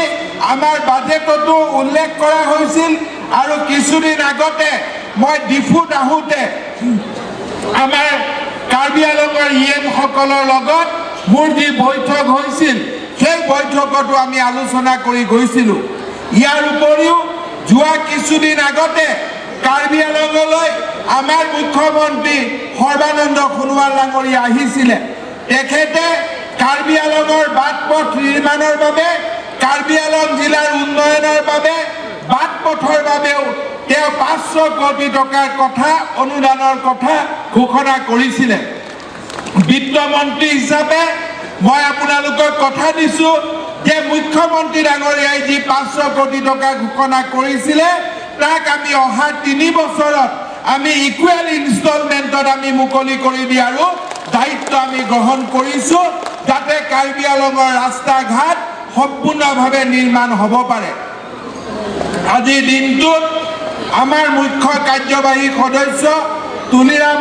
আমাৰ বাজেটতো উল্লেখ কৰা হৈছিল আৰু কিছুদিন আগতে মই ডিফুত আহোঁতে আমাৰ কাৰ্বি আংলঙৰ সকলৰ লগত মোৰ যি বৈঠক হৈছিল, সেই বৈঠকতো আমি আলোচনা কৰি গৈছিলোঁ। ইয়াৰ উপৰিও যোৱা কিছুদিন আগতে কাৰ্বি আংলঙলৈ আমাৰ মুখ্যমন্ত্ৰী সৰ্বানন্দ সোণোৱাল ডাঙৰীয়া আহিছিলে। তেখেতে কাৰ্বি আংলঙৰ বাট পথ নিৰ্মাণৰ বাবে, কাৰ্বি আংলং জিলাৰ উন্নয়নৰ বাবে, বাট পথৰ বাবেও তেওঁ 500 কোটি টকাৰ কথা, অনুদানৰ কথা ঘোষণা কৰিছিলে। বিত্তমন্ত্ৰী হিচাপে মই আপোনালোকক কথা দিছোঁ যে মুখ্যমন্ত্ৰী ডাঙৰীয়াই যি 500 কোটি টকা ঘোষণা কৰিছিলে, তাক আমি অহা 3 বছৰত আমি ইকুৱেল ইনষ্টলমেণ্টত আমি মুকলি কৰি দিয়াৰো দায়িত্ব আমি গ্ৰহণ কৰিছোঁ, যাতে কাৰ্বি আংলঙৰ ৰাস্তা ঘাট সম্পূৰ্ণভাৱে নিৰ্মাণ হ'ব পাৰে। আজিৰ দিনটোত আমাৰ মুখ্য কাৰ্যবাহী সদস্য তুলিৰাম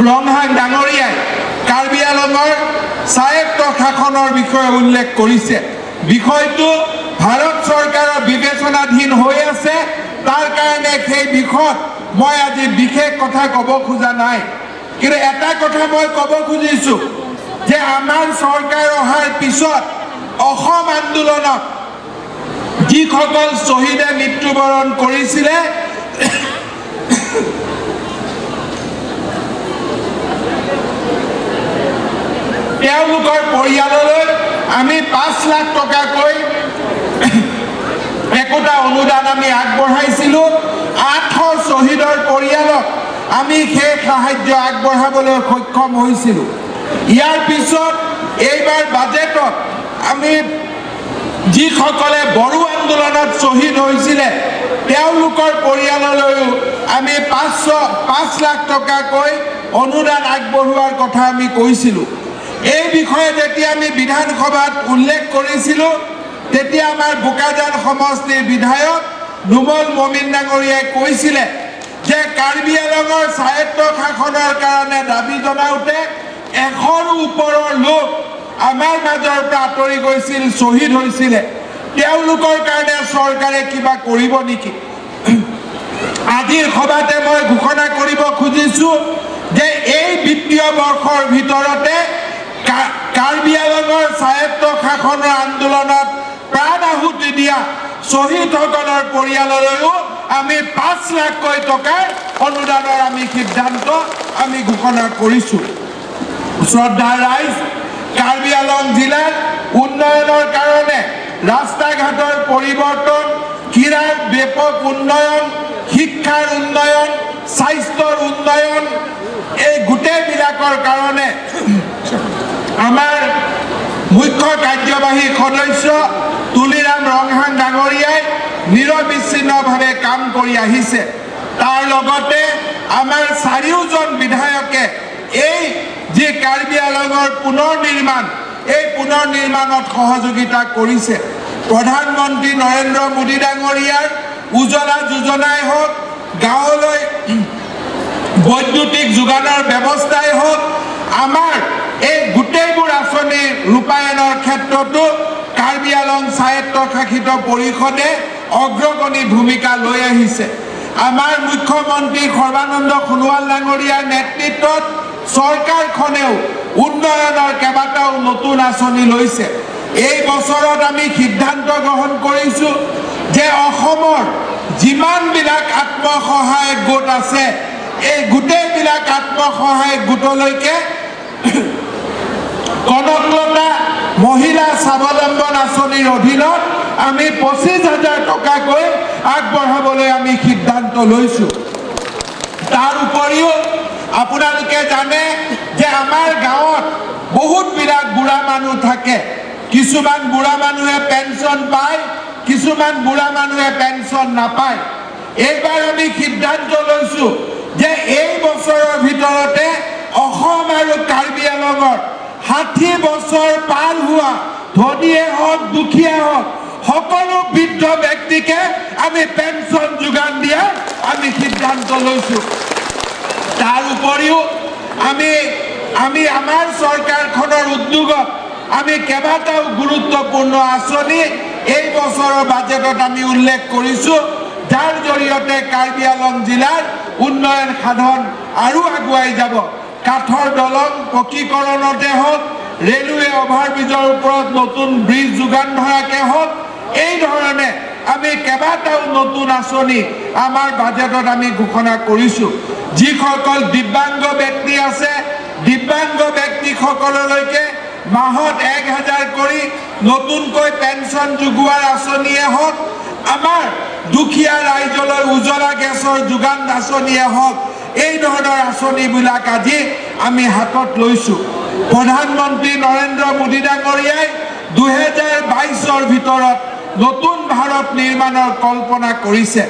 ৰংহাং ডাঙৰীয়াই কাৰ্বি আংলঙৰ স্বায়ত্ত শাসনৰ বিষয়ে উল্লেখ কৰিছে। বিষয়টো ভাৰত চৰকাৰৰ বিবেচনাধীন হৈ আছে, তাৰ কাৰণে সেই বিষয়ত মই আজি বিশেষ কথা ক'ব খোজা নাই। কিন্তু এটা কথা মই ক'ব খুজিছোঁ যে আমাৰ চৰকাৰ অহাৰ পিছত অসম আন্দোলনত যিসকল শ্বহীদে মৃত্যুবৰণ কৰিছিলে, তেওঁলোকৰ পৰিয়াললৈ আমি 5 লাখ টকাকৈ একোটা অনুদান আমি আগবঢ়াইছিলোঁ। 800 শ্বহীদৰ পৰিয়ালক আমি সেই সাহায্য আগবঢ়াবলৈ সক্ষম হৈছিলোঁ। ইয়াৰ পিছত এইবাৰ বাজেটত আমি যিসকলে বড়ো আন্দোলনত শ্বহীদ হৈছিলে, তেওঁলোকৰ পৰিয়াললৈও আমি 5 লাখ টকাকৈ অনুদান আগবঢ়োৱাৰ কথা আমি কৈছিলোঁ। এই বিষয়ে যেতিয়া আমি বিধানসভাত উল্লেখ কৰিছিলোঁ, তেতিয়া আমাৰ বোকাজান সমষ্টিৰ বিধায়ক নুমল মমিন ডাঙৰীয়াই কৈছিলে যে কাৰ্বি আংলঙৰ স্বায়ত্ত শাসনৰ কাৰণে দাবী জনাওঁতে 100ৰো ওপৰৰ লোক আমাৰ মাজৰ পৰা আঁতৰি গৈছিল, শ্বহীদ হৈছিলে। তেওঁলোকৰ কাৰণে চৰকাৰে কিবা কৰিব নেকি? আজিৰ সভাতে মই ঘোষণা কৰিব খুজিছোঁ যে এই বিত্তীয় বৰ্ষৰ ভিতৰতে কাৰ্বি আংলঙৰ স্বায়ত্ত শাসনৰ আন্দোলনত প্ৰাণ আহুতি দিয়া শ্বহীদসকলৰ পৰিয়াললৈও আমি 5 লাখকৈ টকাৰ অনুদানৰ আমি সিদ্ধান্ত আমি ঘোষণা কৰিছোঁ। শ্ৰদ্ধাৰ ৰাইজ, কাৰ্বি আংলং জিলাত উন্নয়নৰ কাৰণে ৰাস্তা ঘাটৰ পৰিৱৰ্তন, ক্ৰীড়াৰ ব্যাপক উন্নয়ন, শিক্ষাৰ উন্নয়ন, স্বাস্থ্যৰ উন্নয়ন, এই গোটেইবিলাকৰ কাৰণে আমাৰ মুখ্য কাৰ্যবাহী সদস্য তুলিৰাম ৰংহাং ডাঙৰীয়াই নিৰবিচ্ছিন্নভাৱে কাম কৰি আহিছে। তাৰ লগতে আমাৰ চাৰিওজন বিধায়কে এই যি কাৰ্বি আংলঙৰ পুনৰ নিৰ্মাণ এই পুনৰ নিৰ্মাণত সহযোগিতা কৰিছে প্ৰধানমন্ত্ৰী নৰেন্দ্ৰ মোদী ডাঙৰীয়াৰ উজ্জ্বলা যোজনাই হওক গাঁৱলৈ বৈদ্যুতিক যোগানৰ ব্যৱস্থাই হওক আমাৰ এই গোটেইবোৰ আঁচনি ৰূপায়ণৰ ক্ষেত্ৰতো কাৰ্বি আংলং স্বায়ত্তশাসিত পৰিষদে অগ্ৰগণী ভূমিকা লৈ আহিছে আমাৰ মুখ্যমন্ত্ৰী সৰ্বানন্দ সোণোৱাল ডাঙৰীয়াৰ নেতৃত্বত চৰকাৰখনেও উন্নয়নৰ কেইবাটাও নতুন আঁচনি লৈছে এই বছৰত আমি সিদ্ধান্ত গ্ৰহণ কৰিছোঁ যে অসমৰ যিমানবিলাক আত্মসহায়ক গোট আছে এই গোটেইবিলাক আত্মসহায়ক গোটলৈকে কনকলতা মহিলা স্বাৱলম্বন আঁচনিৰ অধীনত আমি 25,000 টকাকৈ আগবঢ়াবলৈ আমি সিদ্ধান্ত লৈছোঁ তাৰ উপৰিও আপোনালোকে জানে যে আমাৰ গাঁৱত বহুতবিলাক বুঢ়া মানুহ থাকে কিছুমান বুঢ়া মানুহে পেঞ্চন পায় কিছুমান বুঢ়া মানুহে পেঞ্চন নাপায় এইবাৰ আমি সিদ্ধান্ত লৈছোঁ যে এই বছৰৰ ভিতৰতে অসম আৰু কাৰ্বি আংলঙৰ 60 বছৰ পাৰ হোৱা ধনীয়ে হওক দুখীয়া হওক সকলো বৃদ্ধ ব্যক্তিকে আমি পেঞ্চন যোগান দিয়া আমি সিদ্ধান্ত লৈছোঁ তাৰ উপৰিও আমি আমাৰ চৰকাৰখনৰ উদ্যোগত আমি কেইবাটাও গুৰুত্বপূৰ্ণ আঁচনি এই বছৰৰ বাজেটত আমি উল্লেখ কৰিছোঁ যাৰ জৰিয়তে কাৰ্বি আংলং জিলাৰ উন্নয়ন সাধন আৰু আগুৱাই যাব কাঠৰ দলং পকীকৰণতে হওক ৰেলৱে অভাৰব্ৰিজৰ ওপৰত নতুন ব্ৰিজ যোগান ধৰাকে হওক এই ধৰণে আমি কেইবাটাও নতুন আঁচনি আমাৰ বাজেটত আমি ঘোষণা কৰিছোঁ যিসকল দিব্যাংগ ব্যক্তি আছে দিব্যাংগ ব্যক্তিসকললৈকে মাহত 1,000 কৰি নতুনকৈ পেঞ্চন যোগোৱাৰ আঁচনিয়ে হওক আমাৰ দুখীয়া ৰাইজলৈ উজ্জ্বলা গেছৰ যোগান আঁচনিয়ে হওক এই ধৰণৰ আঁচনিবিলাক আজি আমি হাতত লৈছোঁ প্ৰধানমন্ত্ৰী নৰেন্দ্ৰ মোদী ডাঙৰীয়াই 2022ৰ ভিতৰত নতুন ভাৰত নিৰ্মাণৰ কল্পনা কৰিছে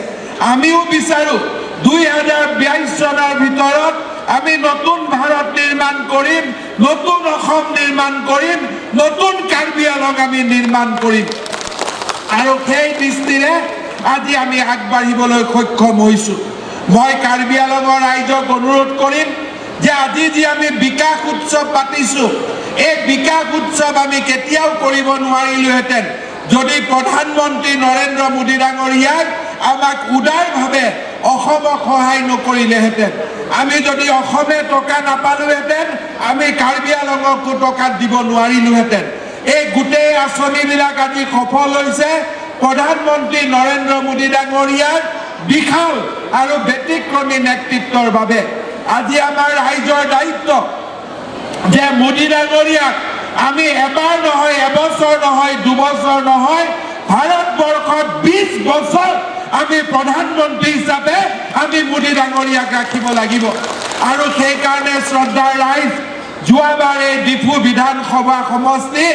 আমিও বিচাৰোঁ 2022 চনৰ ভিতৰত আমি নতুন ভাৰত নিৰ্মাণ কৰিম নতুন অসম নিৰ্মাণ কৰিম নতুন কাৰ্বি আংলং আমি নিৰ্মাণ কৰিম আৰু সেই দৃষ্টিৰে আজি আমি আগবাঢ়িবলৈ সক্ষম হৈছোঁ মই কাৰ্বি আংলঙৰ ৰাইজক অনুৰোধ কৰিম যে আজি যি আমি বিকাশ উৎসৱ পাতিছোঁ এই বিকাশ উৎসৱ আমি কেতিয়াও কৰিব নোৱাৰিলোহেঁতেন যদি প্ৰধানমন্ত্ৰী নৰেন্দ্ৰ মোদী ডাঙৰীয়াই আমাক উদাৰভাৱে অসমক সহায় নকৰিলেহেঁতেন আমি যদি অসমে টকা নাপালোহেঁতেন আমি কাৰ্বি আংলঙকো টকা দিব নোৱাৰিলোহেঁতেন এই গোটেই আঁচনিবিলাক আজি সফল হৈছে প্ৰধানমন্ত্ৰী নৰেন্দ্ৰ মোদী ডাঙৰীয়াৰ বিশাল আৰু ব্যতিক্ৰমী নেতৃত্বৰ বাবে আজি আমাৰ ৰাইজৰ দায়িত্ব যে মোদী ডাঙৰীয়াক আমি এবাৰ নহয় এবছৰ নহয় দুবছৰ নহয় ভাৰতবৰ্ষত 20 বছৰ আমি প্ৰধানমন্ত্ৰী হিচাপে আমি মোদী ডাঙৰীয়াক ৰাখিব লাগিব আৰু সেইকাৰণে শ্ৰদ্ধাৰ ৰাইজ যোৱাবাৰ এই ডিফু বিধানসভা সমষ্টি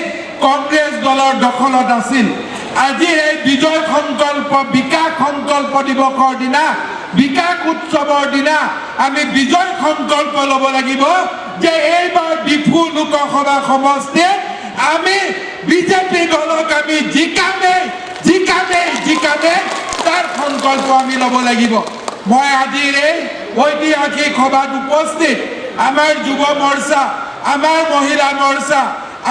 কংগ্ৰেছ দলৰ দখলত আছিল আজি এই বিজয় সংকল্প বিকাশ সংকল্প দিৱসৰ দিনা বিকাশ উৎসৱৰ দিনা আমি বিজয় সংকল্প ল'ব লাগিব যে এইবাৰ ডিফু লোকসভা সমষ্টিত আমি বিজেপি দলক আমি জিকামে তাৰ সংকল্প আমি ল'ব লাগিব মই আজিৰ এই ঐতিহাসিক সভাত উপস্থিত আমাৰ যুৱ মৰ্চা আমাৰ মহিলা মৰ্চা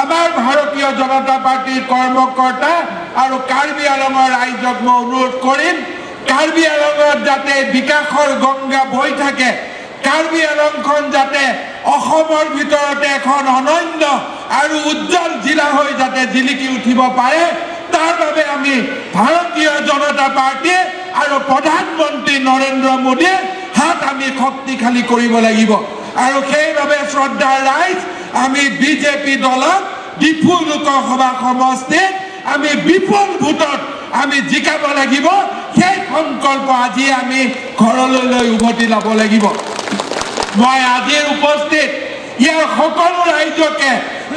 আমাৰ ভাৰতীয় জনতা পাৰ্টিৰ কৰ্মকৰ্তা আৰু কাৰ্বি আংলঙৰ ৰাইজক মই অনুৰোধ কৰিম কাৰ্বি আংলঙত যাতে বিকাশৰ গংগা বৈ থাকে কাৰ্বি আংলংখন যাতে অসমৰ ভিতৰতে এখন অনন্য আৰু উজ্জ্বল জিলা হৈ যাতে জিলিকি উঠিব পাৰে তাৰ বাবে আমি ভাৰতীয় জনতা পাৰ্টি আৰু প্ৰধানমন্ত্ৰী নৰেন্দ্ৰ মোদীৰ হাত আমি শক্তিশালী কৰিব লাগিব আৰু সেইবাবে শ্ৰদ্ধাৰ ৰাইজ আমি বিজেপি দলক ডিফু লোকসভা সমষ্টিত আমি বিপুল ভোটত আমি জিকাব লাগিব সেই সংকল্প আজি আমি ঘৰলৈ লৈ উভতি ল'ব লাগিব মই আজিৰ উপস্থিত ইয়াৰ সকলো ৰাইজকে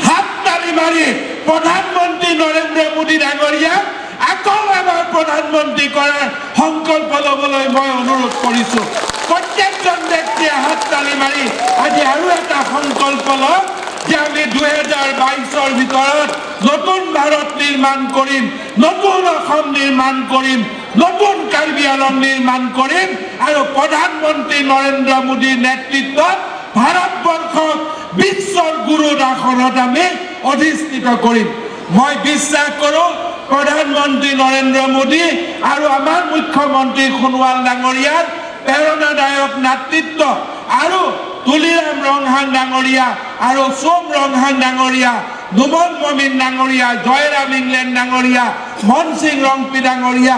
হাত তালি মাৰি প্ৰধানমন্ত্ৰী নৰেন্দ্ৰ মোদী ডাঙৰীয়াক আকৌ এবাৰ প্ৰধানমন্ত্ৰী কৰাৰ সংকল্প ল'বলৈ মই অনুৰোধ কৰিছো। প্ৰত্যেকজন ব্যক্তিয়ে হাত তালি মাৰি আজি আৰু এটা সংকল্প লওক যে আমি 2022-ৰ ভিতৰত নতুন ভাৰত নিৰ্মাণ কৰিম, নতুন অসম নিৰ্মাণ কৰিম, নতুন কাৰ্বি আলং নিৰ্মাণ কৰিম আৰু প্ৰধানমন্ত্ৰী নৰেন্দ্ৰ মোদীৰ নেতৃত্বত ভাৰতবৰ্ষক বিশ্বৰ গুৰুৰ আসনত আমি অধিষ্ঠিত কৰিম। মই বিশ্বাস কৰোঁ প্ৰধানমন্ত্ৰী নৰেন্দ্ৰ মোদী আৰু আমাৰ মুখ্যমন্ত্ৰী সোণোৱাল ডাঙৰীয়াৰ প্ৰেৰণাদায়ক নেতৃত্ব আৰু তুলিৰাম ৰংহাং ডাঙৰীয়া আৰু সোম ৰংহাং ডাঙৰীয়া, নুমল মমিন ডাঙৰীয়া, জয়ৰাম ইংলেণ্ড ডাঙৰীয়া, মন সিং ৰংপি ডাঙৰীয়া,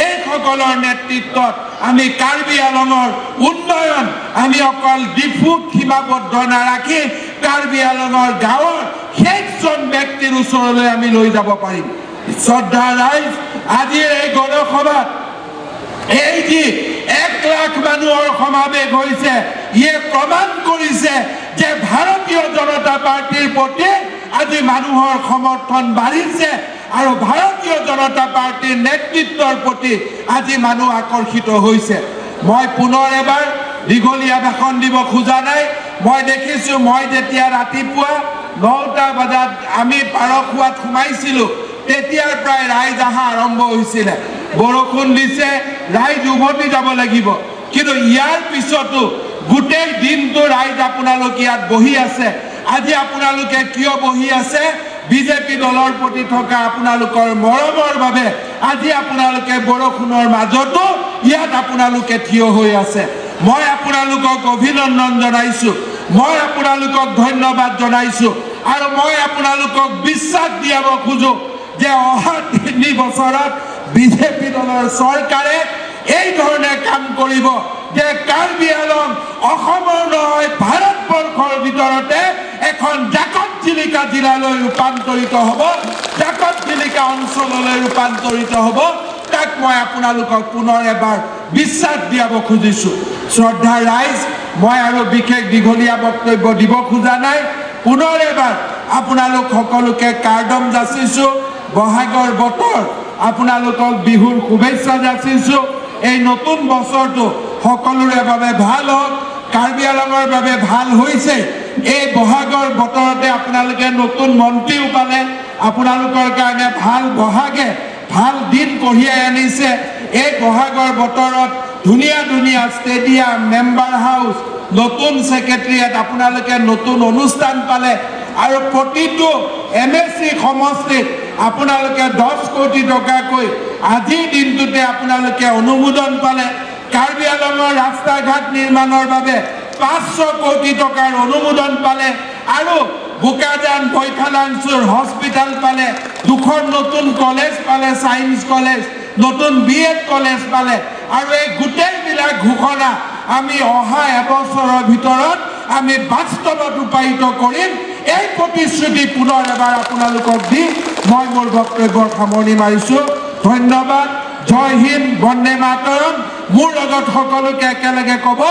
এইসকলৰ নেতৃত্বত আমি কাৰ্বি আলঙৰ উন্নয়ন আমি অকল ডিফুত সীমাবদ্ধ নাৰাখি কাৰ্বি আলঙৰ গাঁৱৰ শেষজন ব্যক্তিৰ ওচৰলৈ আমি লৈ যাব পাৰিম। শ্ৰদ্ধা ৰাইজ, আজিৰ এই গণসভাত এই যি 1 লাখ মানুহৰ সমাৱেশ হৈছে, ইয়ে প্ৰমাণ কৰিছে যে ভাৰতীয় জনতা পাৰ্টিৰ প্ৰতি আজি মানুহৰ সমৰ্থন বাঢ়িছে আৰু ভাৰতীয় জনতা পাৰ্টিৰ নেতৃত্বৰ প্ৰতি আজি মানুহ আকৰ্ষিত হৈছে। মই পুনৰ এবাৰ দীঘলীয়া ভাষণ দিব খোজা নাই। মই দেখিছোঁ, মই যেতিয়া ৰাতিপুৱা 9টা বজাত আমি পাৰখোৱাত সোমাইছিলোঁ তেতিয়াৰ প্ৰায় ৰাইজ অহা আৰম্ভ হৈছিলে। বৰষুণ দিছে, ৰাইজ উভতি যাব লাগিব, কিন্তু ইয়াৰ পিছতো গোটেই দিনটো ৰাইজ আপোনালোক ইয়াত বহি আছে। আজি আপোনালোকে কিয় বহি আছে? বিজেপি দলৰ প্ৰতি থকা আপোনালোকৰ মৰমৰ বাবে আজি আপোনালোকে বৰষুণৰ মাজতো ইয়াত আপোনালোকে থিয় হৈ আছে। মই আপোনালোকক অভিনন্দন জনাইছোঁ, মই আপোনালোকক ধন্যবাদ জনাইছোঁ আৰু মই আপোনালোকক বিশ্বাস দিয়াব খোজোঁ যে অহা 3 বছৰত বিজেপি দলৰ চৰকাৰে এই ধৰণে কাম কৰিব যে কাৰ্বি আলং অসমৰ নহয় ভাৰতবৰ্ষৰ ভিতৰতে এখন জাকত জিলিকা জিলালৈ ৰূপান্তৰিত হ'ব, জাকত জিলিকা অঞ্চললৈ ৰূপান্তৰিত হ'ব। তাক মই আপোনালোকক পুনৰ এবাৰ বিশ্বাস দিয়াব খুজিছোঁ। শ্ৰদ্ধা ৰাইজ, মই আৰু বিশেষ দীঘলীয়া বক্তব্য দিব খোজা নাই। পুনৰ এবাৰ আপোনালোক সকলোকে কাৰ্ডম যাচিছোঁ। বহাগৰ বতৰ, আপোনালোকক বিহুৰ শুভেচ্ছা যাচিছোঁ। এই নতুন বছৰটো সকলোৰে বাবে ভাল হওক, কাৰ্বি আলঙৰ বাবে ভাল হৈছে। এই বহাগৰ বতৰতে আপোনালোকে নতুন মন্ত্ৰীও পালে, আপোনালোকৰ কাৰণে ভাল বহাগে ভাল দিন কঢ়িয়াই আনিছে। এই বহাগৰ বতৰত ধুনীয়া ধুনীয়া ষ্টেডিয়াম, মেম্বাৰ হাউচ, নতুন ছেক্ৰেটেৰিয়েট, আপোনালোকে নতুন অনুষ্ঠান পালে আৰু প্ৰতিটো MSC সমষ্টিত আপোনালোকে 10 কোটি টকাকৈ আজিৰ দিনটোতে আপোনালোকে অনুমোদন পালে। কাৰ্বি আলঙৰ ৰাস্তা ঘাট নিৰ্মাণৰ বাবে 500 কোটি টকাৰ অনুমোদন পালে আৰু বোকাজান বৈঠালাংচুৰ হস্পিটেল পালে, 2খন নতুন কলেজ পালে, ছায়েন্স কলেজ, নতুন BEd কলেজ পালে আৰু এই গোটেইবিলাক ঘোষণা আমি অহা এবছৰৰ ভিতৰত আমি বাস্তৱত ৰূপায়িত কৰিম। এই প্ৰতিশ্ৰুতি পুনৰ এবাৰ আপোনালোকক দি মই মোৰ বক্তব্যৰ সামৰণি মাৰিছোঁ। ধন্যবাদ। জয় হিন্দ, বন্দে মাতৰম। মোৰ লগত সকলোকে একেলগে ক'ব,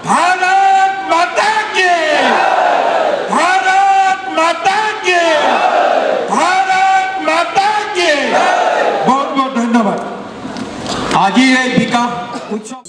ভাৰত মাতা কি, ভাৰত মাতা কি, ভাৰত মাতা কি। বহুত বহুত ধন্যবাদ। আজিৰ এই বিকাশ উৎসৱ